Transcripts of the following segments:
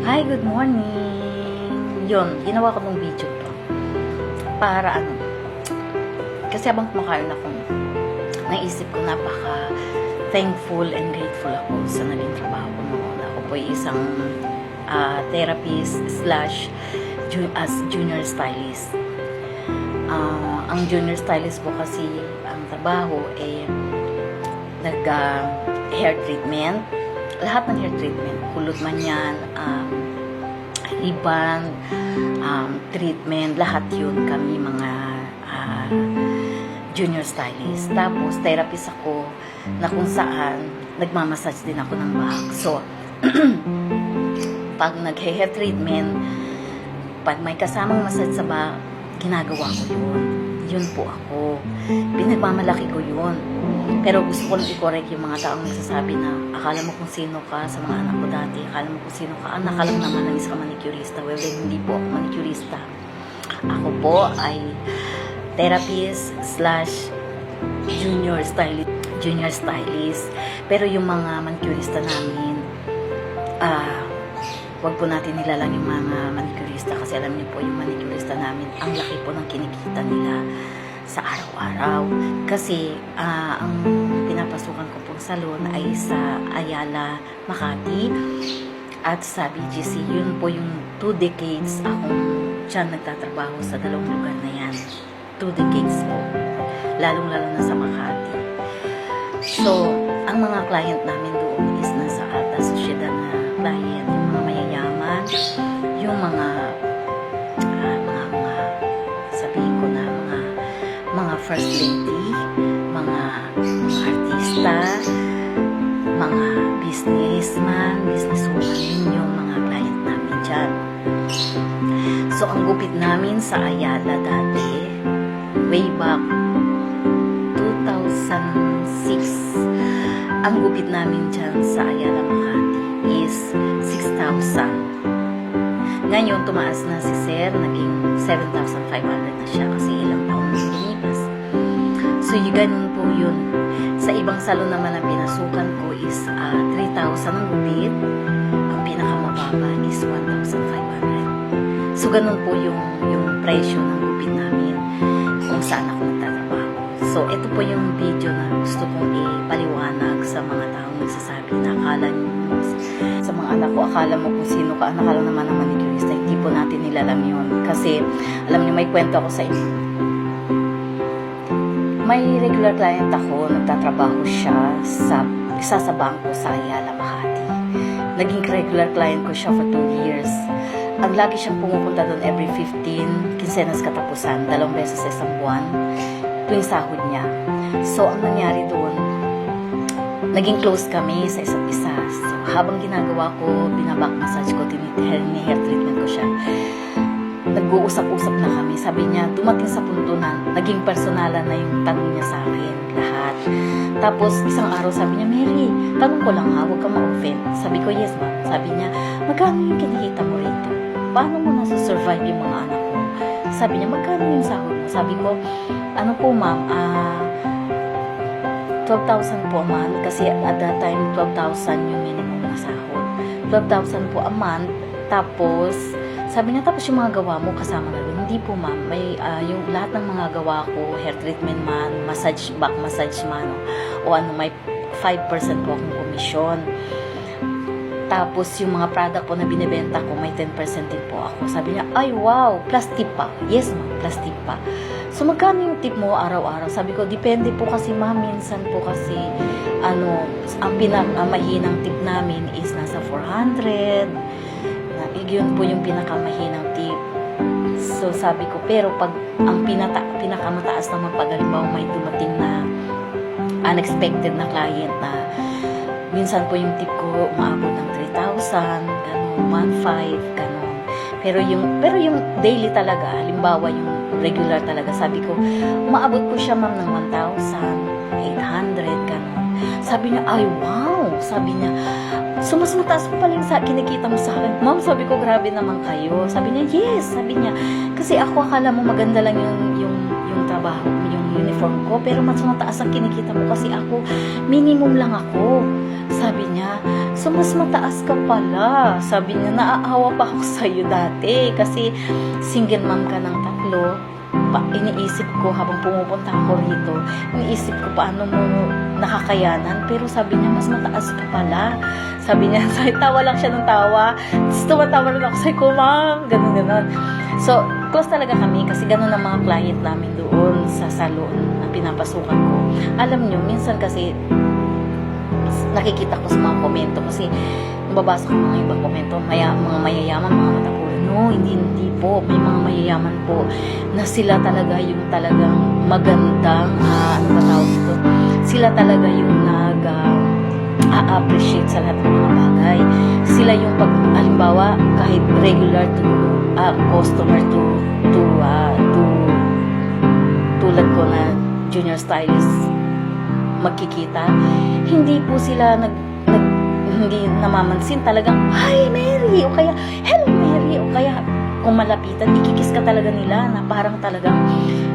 Hi, good morning! Yun, ginawa ko ng video to. Para kasi habang kumakain ako, naisip ko napaka thankful and grateful ako sa naging trabaho ko noon. Ako po ay isang therapist slash as junior stylist. Ang junior stylist po kasi, ang trabaho ay hair treatment. Lahat ng hair treatment, kulot man yan, ribbon, treatment, lahat yun kami mga junior stylist. Tapos, therapist ako na kung saan nagmamassage din ako ng back. So, pag nag-hair treatment, pag may kasamang massage sa back, ginagawa ko yun. Yun po ako. Pinagmamalaki ko yun. Pero gusto ko lang i-correct yung mga taong nagsasabi na akala mo kung sino ka sa mga anak ko dati, akala mo kung sino ka, anak ka lang naman ng isang manicurista. Well, hindi po ako manicurista. Ako po ay therapist slash junior stylist. Pero yung mga manicurista namin, wag po natin nilalang yung mga manicurista kasi alam niyo po yung manicurista namin, ang laki po ng kinikita nila sa araw-araw. Kasi ang pinapasukan ko pong salon ay sa Ayala, Makati at sa BGC. Yun po yung 2 decades akong dyan nagtatrabaho sa dalawang lugar na yan. 2 decades po. Lalong-lalo na sa Makati. So, ang mga client namin doon is nasa alta sosyedad na client, yung mga mayayaman, yung mga sabihin ko na mga first lady, mga artista, mga businessman, businesswoman, yung mga client namin dyan. So, ang gupit namin sa Ayala dati, way back 2006, ang gupit namin dyan sa Ayala, Makati is 6,000. Ngayon, tumaas na si Sir, naging 7,500 na siya kasi ilang taon na lumipas. So, yung ganun po yun. Sa ibang salon naman ang pinasukan ko is 3,000 ang gupit. Ang pinakamababa is 1,500. So, ganun po yung presyo ng gupit namin kung saan ako nagtatrabaho. So, ito po yung video na gusto kong ipaliwanag sa mga taong nagsasabi na akala nyo, sa mga anak ko, akala mo kung sino ka, anak ka lang naman ng manicurista. Hindi po natin nilalam yun. Kasi, alam niyo, may kwento ako sa inyo. May regular client ako, nagtatrabaho siya sa isa sa bangko sa Ayala, Makati. Naging regular client ko siya for 2 years. Ang lagi siyang pumupunta doon every 15, kinsenas katapusan, 2 beses sa isang buwan, tuwing sahod niya. So, ang nangyari doon, naging close kami sa isa't isa. So, habang ginagawa ko, binaback massage ko, hair treatment ko siya, nag-uusap-usap na kami. Sabi niya, dumating sa punto na naging personalan na yung tanong niya sa akin, lahat. Tapos, isang araw sabi niya, Mary, tanong ko lang ha, huwag kang ma-offend. Sabi ko, yes ma'am. Sabi niya, magkano yung kinikita mo rito? Paano mo nasa-survive yung mga anak ko? Sabi niya, magkano yung sahod mo? Sabi ko, ano po ma'am, 12,000 po a month kasi at that time 12,000 yung minimum na sahod. 12,000 po a month. Tapos sabi niya, tapos yung mga gawa mo kasama na rin. Hindi po ma'am, may yung lahat ng mga gawa ko, hair treatment man, massage, back massage man, o ano, may 5% po akong komisyon. Tapos yung mga product po na binibenta ko, may 10% din po ako. Sabi niya, ay wow, plus tip pa. Yes ma'am, plus tip pa. So, magkano yung tip mo araw-araw? Sabi ko, depende po kasi ma'am, minsan po kasi, ang mahinang tip namin is nasa 400. Yun po yung pinakamahinang tip. So, sabi ko, pero pag ang pinakamataas naman pag halimbawa may dumating na unexpected na client na minsan po yung tip ko umaabot ng 3,000, ganun, 1,500, ganun. Pero yung daily talaga, halimbawa yung regular talaga, sabi ko, umaabot po siya ma'am ng 1,800, ganun. Sabi niya, ay wow! Sabi niya, so mas mataas pa pala yung kinikita mo sa akin. Ma'am, sabi ko, grabe naman kayo. Sabi niya, yes! Sabi niya, kasi ako akala mo maganda lang yung trabaho, yung uniform ko, pero mas mataas ang kinikita mo kasi ako, minimum lang ako. Sabi niya, so mas mataas ka pala. Sabi niya, naaawa pa ako sa'yo dati kasi single mom ka ng 3. Iniisip ko habang pumupunta ako rito, iniisip ko paano mo nakakayanan, pero sabi niya, mas mataas ka pala. Sabi niya, tawa lang siya ng tawa. Tapos tumatawa rin ako, sabi ko, ma'am, ganun. So, close talaga kami kasi ganun ang mga client namin doon sa salon na pinapasukan ko. Alam nyo, minsan kasi nakikita ko sa mga komento kasi nababasa ko mga ibang komento, mga mayayaman, mga matapulo. No, hindi po. May mga mayayaman po na sila talaga yung talagang magandang, ano ba tawag ito? Sila talaga yung appreciate sa lahat ng mga bagay. Sila yung pag, halimbawa, kahit regular to customer to tulad ko na junior stylist magkikita, hindi po sila hindi namamansin, talagang hi Mary, o kaya hello Mary, o kaya kung malapitan, ikikis ka talaga nila na parang talagang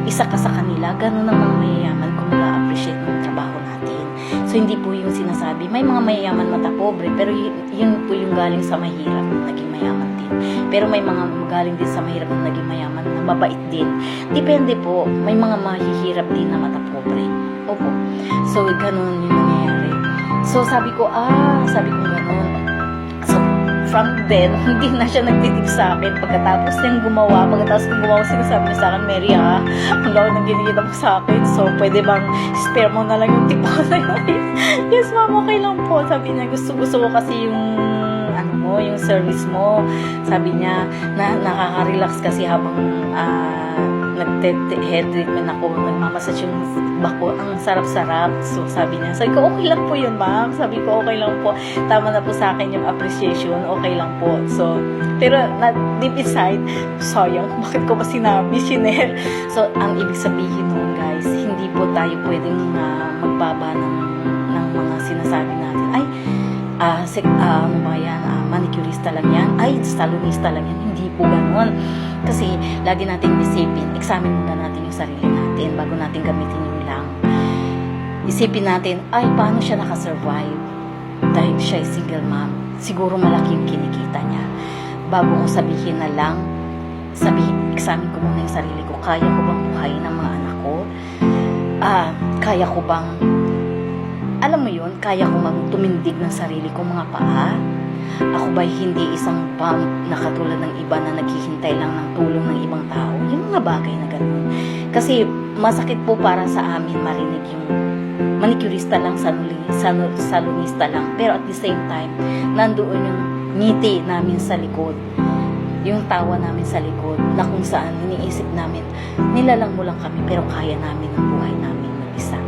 isa ka sa kanila. Ganun ang mga mayayaman kung na-appreciate ng trabaho natin. So hindi po yung sinasabi, may mga mayayaman matapobre, pero yun po yung galing sa mahirap na naging mayaman din. Pero may mga galing din sa mahirap na naging mayaman na mabait din. Depende po, may mga mahihirap din na matapobre. Opo. So ganun yung nangyayari. So sabi ko ganun. So from then, hindi na siya nagtitip sa akin. Pagkatapos kong gumawa, sinasabi niya sa akin, Mary ang gawin ng ginikita mo sa akin. So pwede bang spare mo na lang yung tip ko na yun? Yes ma'am, okay lang po. Sabi niya, gusto ko kasi yung yung service mo. Sabi niya, nakaka-relax kasi habang nag-head treatment ako, nagmamassage yung bako, ang sarap-sarap. So sabi niya, sabi ko, okay lang po yun ma'am. Sabi ko, okay lang po. Tama na po sa akin yung appreciation, okay lang po. So, pero deep inside, sayang, bakit ko ba sinabi, shinare? So, ang ibig sabihin nun guys, hindi po tayo pwedeng magbaba ng mga sinasabi natin. Ay, ano ba yan, manicurista lang yan, ay, salonista lang yan. Hindi po ganun. Kasi, lagi natin isipin, examine muna natin yung sarili natin bago natin gamitin yung lang. Isipin natin, ay, paano siya nakasurvive? Dahil siya ay single mom. Siguro malaki yung kinikita niya. Bago ko sabihin na lang, examine ko muna yung sarili ko. Kaya ko bang buhayin ng mga anak ko? Kaya ko bang alam mo yun, kaya ko magtumindig ng sarili ko mga paa. Ako ba'y hindi isang bum na katulad ng iba na naghihintay lang ng tulong ng ibang tao? Yung mga bagay na ganun. Kasi masakit po para sa amin marinig yung manicurista lang, salonista lang. Pero at the same time, nandoon yung ngiti namin sa likod. Yung tawa namin sa likod na kung saan iniisip namin, nilalang mo lang kami pero kaya namin ang buhay namin mag-isa.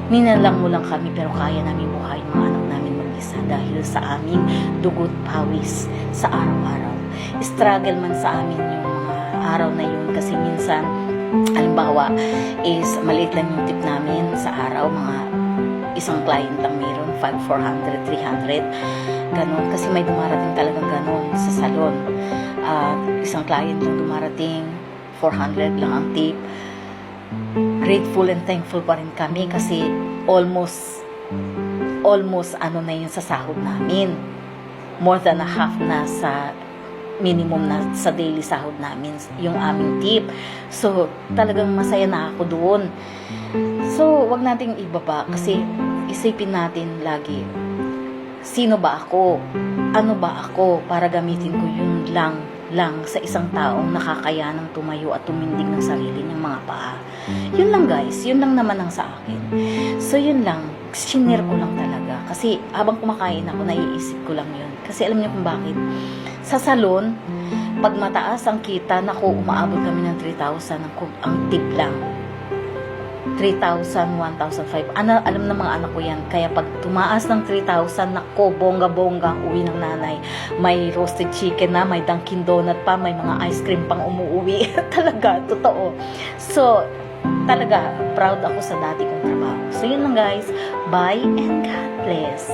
Ninalang mo lang kami pero kaya namin buhay mga anak namin mag-isa dahil sa aming dugot pawis sa araw-araw. Struggle man sa amin yung mga araw na yun kasi minsan, halimbawa is maliit lang yung tip namin sa araw, mga isang client lang meron, 400, 300, ganun. Kasi may dumarating talagang ganun sa salon. Isang client lang dumarating, 400 lang ang tip. Grateful and thankful pa rin kami kasi almost ano na yun sa sahod namin. More than a half na sa minimum na sa daily sahod namin yung aming tip. So, talagang masaya na ako doon. So, wag nating ibaba kasi isipin natin lagi, sino ba ako? Ano ba ako para gamitin ko yung lang sa isang taong nakakayanang tumayo at tumindig ng sarili niyang mga paa. Yun lang guys, yun lang naman ang sa akin. So yun lang, shinare ko lang talaga. Kasi habang kumakain ako, naiisip ko lang yun. Kasi alam niyo kung bakit? Sa salon, pag mataas ang kita, naku, umaabot kami ng 3,000 ang tip lang. 3,000, 1,500. Alam ng mga anak ko yan. Kaya pag tumaas ng 3,000, nako, bongga-bongga ang uwi ng nanay. May roasted chicken na, may Dunkin Donut pa, may mga ice cream pang umuwi. Talaga, totoo. So, talaga, proud ako sa dati kong trabaho. So, yun lang guys. Bye and God bless.